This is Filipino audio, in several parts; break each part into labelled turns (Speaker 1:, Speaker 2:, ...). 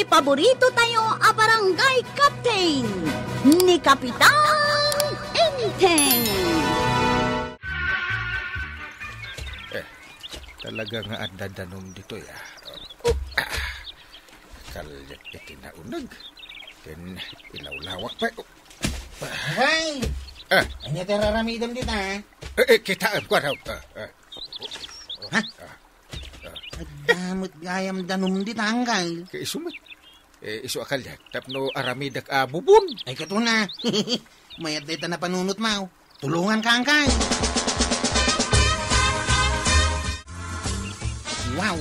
Speaker 1: iti paborito tayo a barangay captain ni Kapitan Enteng.
Speaker 2: Talaga nga at dadanom dito ya. Kalyat iti naunag. Then ilawlawak pa.
Speaker 3: Hay! Anya teraramidam dito, ha?
Speaker 2: Kitaan ko raw.
Speaker 3: Ha? Damot gayam danom dito, hanggang.
Speaker 2: Kaisumit. Isu akalyat. Tapno aramidak bubun.
Speaker 3: Ay, kato na. Mayat dito na panunot mo. Tulungan ka, hanggang. Wow!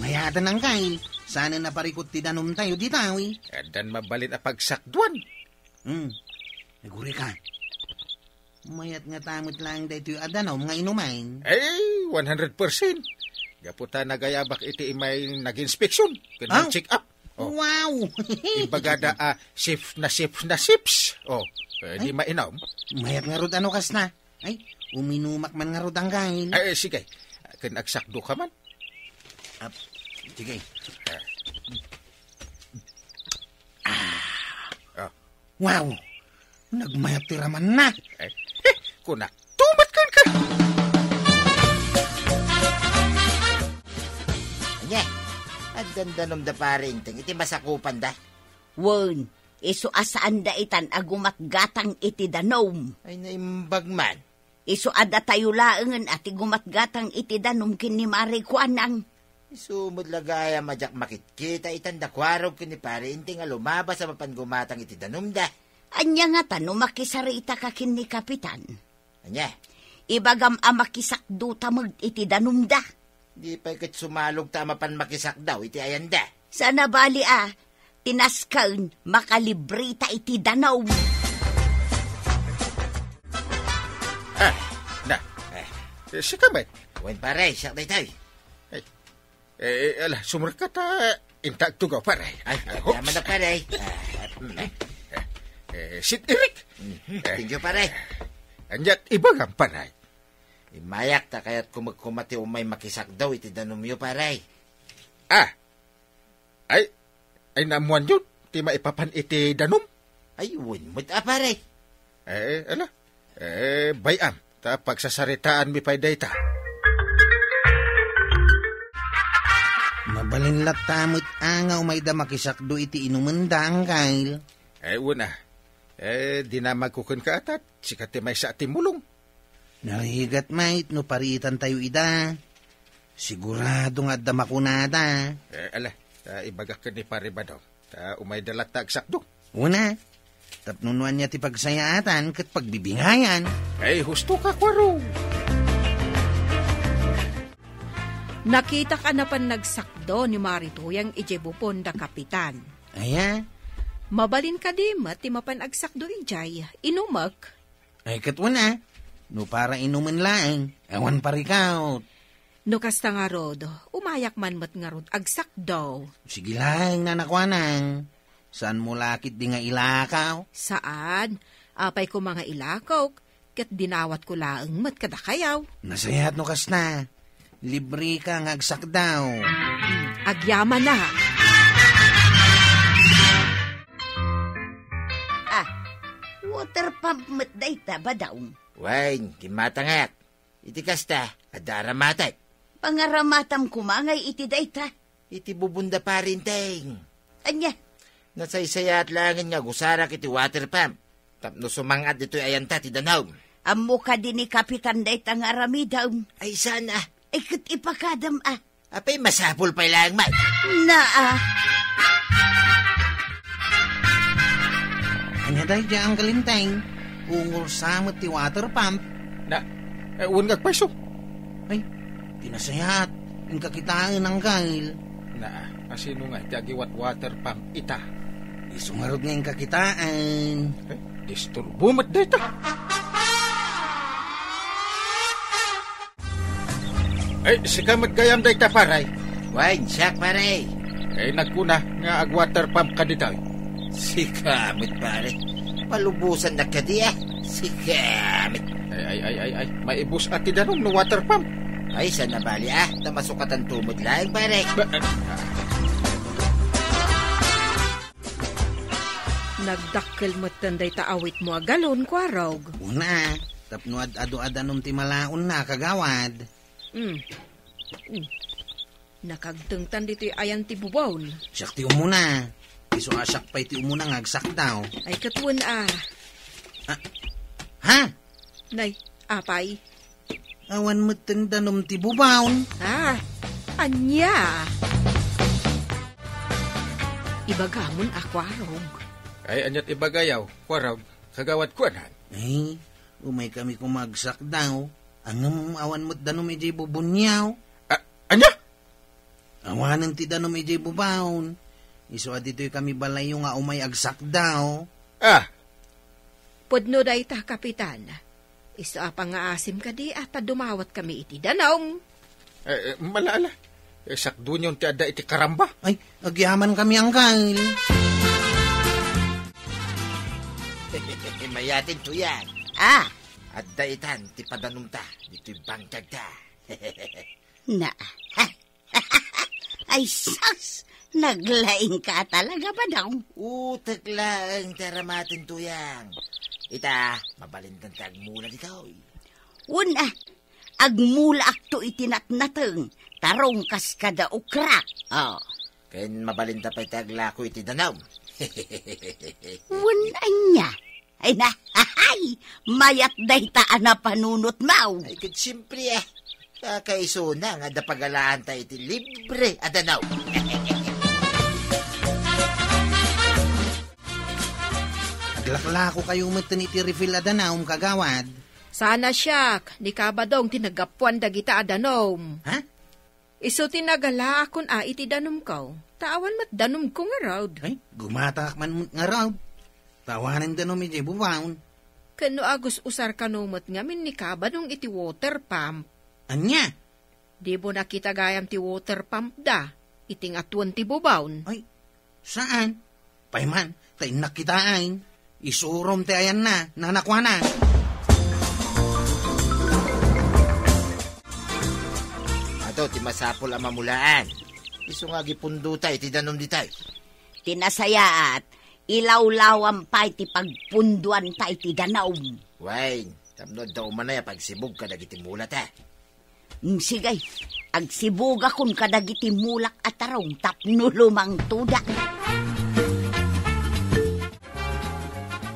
Speaker 3: Mayatan ang kain. Sana naparikot ti danom tayo di tawi.
Speaker 2: Dan mabalin a pagsakduan.
Speaker 3: Naguri ka. Mayat nga tamot lang dito yung adanom nga inumain.
Speaker 2: 100%. Gaputa nagayabak iti imay nag-inspeksyon. Ganun check up.
Speaker 3: Wow!
Speaker 2: Ibagada shift na sips. Di mainom.
Speaker 3: Mayat nga rod ano kas na. Ay, uminumak man nga rod ang kain.
Speaker 2: Sige. Kinagsakdo ka man.
Speaker 3: Sige. Wow! Nagmayat tiraman na.
Speaker 2: Kuna, tumat ka.
Speaker 4: Anya, at dandanom da paring ting iti masakupan da.
Speaker 1: Wen, iso asaan da itan agumatgatang iti danom.
Speaker 4: Ay naimbag man.
Speaker 1: Iso ada tayo laengan ati gumatgatang iti danom kin ni Mari Kuanang.
Speaker 4: Isumod lagaya majak makit-kita itanda kwarog kini pare inting lumabas sa mapangumatang iti danom da.
Speaker 1: Anya nga tanong makisarita ka kin ni Kapitan.
Speaker 4: Anya?
Speaker 1: Ibagam makisakdo tamag iti danom da.
Speaker 4: Di pa ikit sumalog tama pan makisak daw iti ayan da.
Speaker 1: Sana bali tinaskan makalibrita iti danom.
Speaker 2: Sika ba?
Speaker 4: Wen pare, siyak day tayo.
Speaker 2: Sumurkat intag tugaw pare.
Speaker 4: Yaman na pare.
Speaker 2: Sit Eric.
Speaker 4: Thank you pare.
Speaker 2: Anyat ibagam pare.
Speaker 4: Imayak ta kaya't kumagkumati umay makisak daw iti danom yo pare.
Speaker 2: Ay namuan yun. Ti maipapan iti danom.
Speaker 4: Ay, win mo't pare.
Speaker 2: Bayam. Ta pagsasaritaan mi pay data.
Speaker 3: Mabalin tamot angaw may da makisakdo iti inumandang kail.
Speaker 2: Una. Di na magkukun ka atat. Sikati may sa atimulong.
Speaker 3: Narigat mait no paritan tayo ida. Sigurado nga da makunada.
Speaker 2: Ibagak ka ni pare ba daw. Ta umay dalat tagsakdo.
Speaker 3: Una. Tapnunuan niya ti pagsayaatan kat pagbibingayan.
Speaker 2: Husto ka, kwaro.
Speaker 5: Nakita ka na pan nagsakdo ni Marito yang ijebupon da Kapitan.
Speaker 3: Aya?
Speaker 5: Mabalin ka di ti mapan agsakdo ijay. Inumag.
Speaker 3: Ay katuna. No para inuman laeng. Awan parikaw.
Speaker 5: No kasta nga rod, umayak man mat nga rod agsakdo.
Speaker 3: Sige lang nanakwanang. Saan mo lakit di nga ilakaw?
Speaker 5: Saan? Apay ko mga ilakaw, kat dinawat ko laang mat kadakayaw.
Speaker 3: Nasayat no kas na. Libre ka nga agsak daw.
Speaker 5: Agyaman na.
Speaker 1: Water pump mat dayta ba daw?
Speaker 4: Wain, kimatangak. Iti kasta, adara matay.
Speaker 1: Pangaramatam kumangay iti dayta.
Speaker 4: Iti bubunda pa rin teng.
Speaker 1: Anya?
Speaker 4: Nasaysayat langin nga gusarak iti water pump. Tapno sumangat dito'y ayanta ti danaw.
Speaker 1: Ammo ka din ni Kapitan dayta nga aramidaw.
Speaker 4: Ay sana.
Speaker 1: Ay kat ipakadam
Speaker 4: Apay masapul pa lang man.
Speaker 3: Anya dahi dyan ang kalinteng. Ungol samot ti water pump.
Speaker 2: Unggag paso.
Speaker 3: Ay, tinasayat. Ang kakitaan ng kail.
Speaker 2: Asino nga, tiagiwat water pump ita.
Speaker 3: Isungarod nga yung kakitaan.
Speaker 2: Disturbo mat data. Sikamat gayam data paray.
Speaker 4: Wain, siyak pare.
Speaker 2: Nagkuna nga ag water pump ka dito.
Speaker 4: Sikamit pare. Palubusan na ka diya. Sikamit.
Speaker 2: Ay. Maibus ati danom no water pump.
Speaker 4: Ay, sana bali namasukatan tumod lang pare.
Speaker 5: nagdakkel mo't tanday taawit mo agalon, kwarog.
Speaker 3: Una, tapno ado-adanom ti malaon na kagawad.
Speaker 5: Nakagtengtan dito'y ayan ti bubawon.
Speaker 3: Siyak ti umuna. Iso asyak pa'y ti umuna ngagsak daw.
Speaker 5: Ay katuan
Speaker 3: Ha?
Speaker 5: Nay, apay.
Speaker 3: Awan mo't tandanom ti bubaon.
Speaker 5: Anya. Ibagamon akwarog.
Speaker 2: Ay, anyat ibagayaw, kwarog, kagawad kuanan.
Speaker 3: Ay, umay kami kumagsak daw. Angam awan mo't danom ijay bubunyaw.
Speaker 2: Anya?
Speaker 3: Awanan ti danom ijay bubaon. Iso adito'y kami balay yung nga umay agsak daw.
Speaker 5: Podno day ta, kapitan. Isa pa nga asim ka di at dumawat kami iti danong.
Speaker 2: Malala. Sakdo nyo ti ada iti karamba.
Speaker 3: Ay, agyaman kami ang kail.
Speaker 4: Mayatin to yan. At daitan, ti padanong ta. Dito'y bangtag ta.
Speaker 1: Na. Ay, sus! Naglaing ka talaga ba daw?
Speaker 4: Utak lang, taramatin to yan. Ita, mabalintan ta agmula dito.
Speaker 1: Una, agmula akto itinatnateng. Tarong kas kada ukrak.
Speaker 4: Ken mabalinta pa itaglako iti danaw.
Speaker 1: Anya. Ay na, mayat day taan na panunot mau.
Speaker 4: Ay, kat siyempre kakaiso na nga dapagalaan tayo iti libre adanaw.
Speaker 3: Aglaklako kayo matan iti refill adanaw, kagawad.
Speaker 5: Sana siyak, ni kabadong tinagapuan dagita adanom.
Speaker 3: Ha?
Speaker 5: Iso tinagala akon iti danom ko. Tawan mat danom ko nga raw.
Speaker 3: Ay, gumatak man nga raw. Tawanan danom iti bubaon.
Speaker 5: Kano agus usar kanomot ngamin ni kabadong iti water pump.
Speaker 3: Anya?
Speaker 5: Di mo nakita gayam ti water pump da. Iting atuan ti bubaon.
Speaker 3: Ay, saan? Payman, tayo nakitaan. Isurom ti ayan na, nanakwa na.
Speaker 4: Ato, ti masapol ang mamulaan. Iso nga gipundo tayo, ti danom di tayo.
Speaker 1: Tinasayaat, ilawlawan pa iti pagpunduan ta iti danaw.
Speaker 4: Wain, tamnod daw manaya pagsibog ka dagiti mulat
Speaker 1: Sigay, agsibuga kun kadagiti mulak at tarong tapno lumang tuda.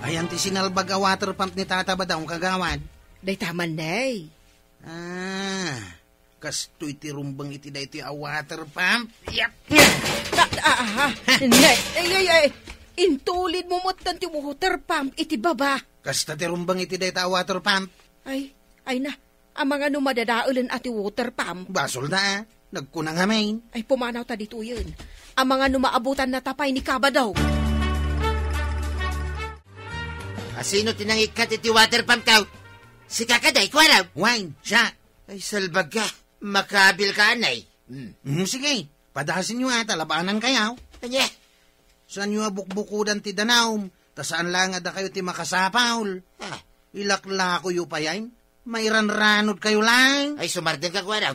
Speaker 3: Ayan ti sinalbag a water pump ni Tata ba daw, kagawad?
Speaker 5: Day taman day.
Speaker 3: Kasto iti rumbang iti da iti a water pump.
Speaker 5: Yap! Ay, intulid mo motan ti water pump iti baba.
Speaker 3: Kasta ti rumbang iti da iti a water pump.
Speaker 5: Ay na, ang mga numadadaulan ati water pump.
Speaker 3: Basol na, nagkunang hamain.
Speaker 5: Ay pumanaw ta dito yun. Ang mga numaabutan na tapay ni Kaba daw.
Speaker 4: Asino tinangikat iti water pump tao? Si Kakaday, kwaraw.
Speaker 3: Wine, siya.
Speaker 4: Ay, salbag ka. Makabil ka, anay.
Speaker 3: Sige, padahasin nyo ata, labanan kayaw.
Speaker 4: Anya?
Speaker 3: Saan nyo abukbukudan ti danaw? Ta saan lang ada kayo ti makasapaul? Ilakla ko yu pa yan. May ranranod kayo lang.
Speaker 4: Ay, sumardan ka, kwaraw.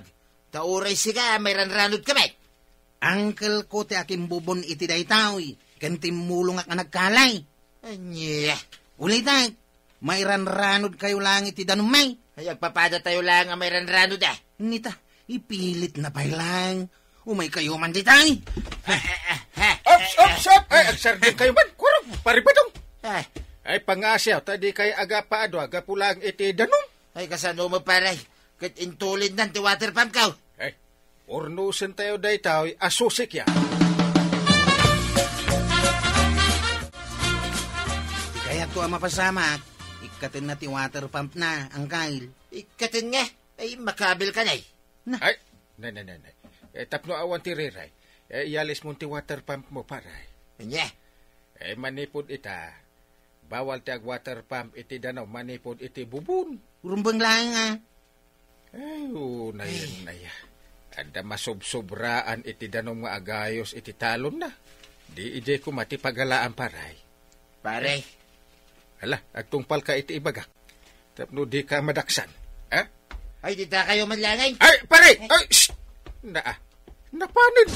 Speaker 4: Tauray siga, may ranranod ka, may.
Speaker 3: Uncle ko ti aking bubon iti daytaw. Kantimulong ak nagkalay.
Speaker 4: Anya?
Speaker 3: Ulay tay, may ranranod kayo lang iti danumay.
Speaker 4: Ay, agpapada tayo lang ang may ranranod
Speaker 3: Nita, ipilit na pa lang. Umay kayo man di tay.
Speaker 2: Ops! Ay, agsardin kayo man, kurang, paribadong. Ay, pangasyaw, tadi kay aga paado, aga pulang iti danom.
Speaker 4: Ay, kasano mo paray. Kat intulid nan ti water pump ka.
Speaker 2: Ay, ornusin tayo day tao, asusik ya.
Speaker 3: Di kaya to ang mapasamak. Ikatin na ti water pump na, ang kail.
Speaker 4: Ikatin nga. Ay, makabil ka, nay.
Speaker 2: Ay, nay. Tapno awan ti riray. Iyalis mo ti water pump mo, paray.
Speaker 4: Anya?
Speaker 2: Manipod ita. Bawal ti ag water pump iti danaw, manipod iti bubun.
Speaker 3: Rumbang lang
Speaker 2: Ay, naya. Ada masobsobraan iti danaw nga agayos iti talon na. Di ije ko mati pagalaan, paray.
Speaker 4: Pare.
Speaker 2: Ala, agtungpal ka iti ibagak. Tapno di ka madaksan. Ha?
Speaker 4: Ay, di ta kayo manlangay.
Speaker 2: Ay, pare! Ay, shh! Napanin!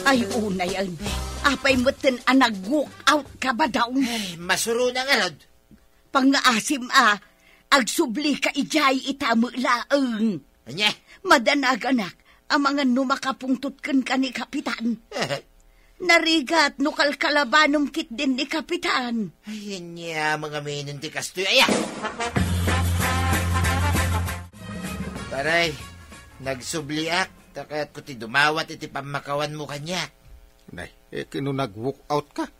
Speaker 1: Ay, una yan. Apay mo tin nag-walk out ka ba daw?
Speaker 4: Ay, masuro na nga, Rod.
Speaker 1: Pangaasim agsubli ka ijay itamo laeng.
Speaker 4: Anya?
Speaker 1: Madanag anak, ang mga numakapungtutkan ka ni Kapitan. Narigat no kalkalabanom kit din ni Kapitan.
Speaker 4: Ay, niya, mga minunti kastoy. Aya! Paray, nagsubliak, takayat ko ti dumawat iti pamakawan mo kanya.
Speaker 2: Nay, kino nag-walk out ka.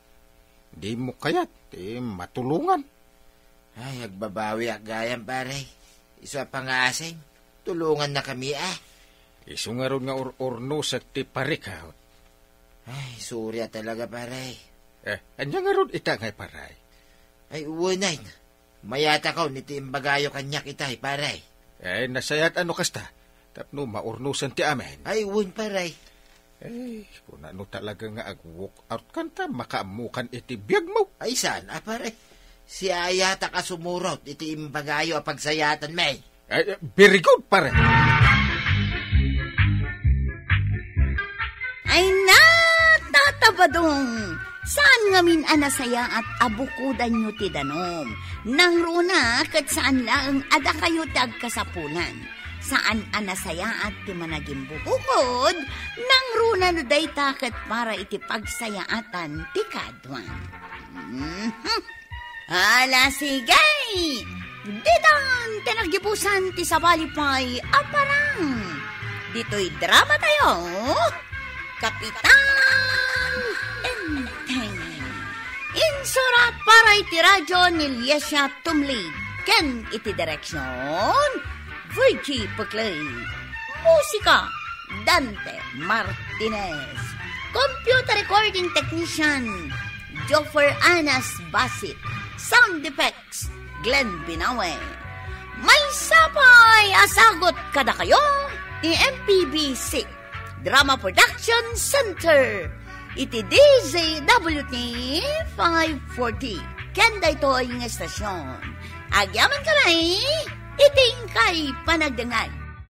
Speaker 2: Di mo kayat, matulungan.
Speaker 4: Ay, agbabawi ak gayam, paray. Isa pangasing, tulungan na kami,
Speaker 2: Iso nga ron nga orno sa ti parikaw.
Speaker 4: Ay, surya talaga, paray.
Speaker 2: Anya nga ron ita ngay paray.
Speaker 4: Ay, uwanayn. Mayata ka, niti imbagayo kanyak itay, paray.
Speaker 2: Nasayat ano kasta. Tapno maurnusan ti amen.
Speaker 4: Ay, uwan, paray.
Speaker 2: Kung ano talaga nga ag-walk out kanta, makaamukan iti biyag mo.
Speaker 4: Ay, saan, paray? Si ayata ka sumurot, iti imbagayo pagsayatan, may.
Speaker 2: Very good, paray.
Speaker 1: Ay tatabadong, saan ngamin anasaya at abukudan nyo ti danom? Nang runa, kat saan lang ada kayo tagkasapulan? Saan anasaya at ti managing bukod? Nang runa no day takat para iti pagsayaatan ti kadwan. Hala, sigay! Didan, tinagibusan ti sabalipay, aparang! Dito'y drama tayo! Kapitan Enteng. Insurat para iti radyo ni Liesya Tumli. Ken iti direksyon Virgie Puclay. Musika Dante Martinez. Computer recording technician Joffer Anas Basit. Sound effects Glenn Binawe. May sapay asagot kada kayo ni MPB6 Drama Production Center. Iti DZWT 540. Kanda ito ang estasyon. Agyaman kamay, iting kay panagdangag.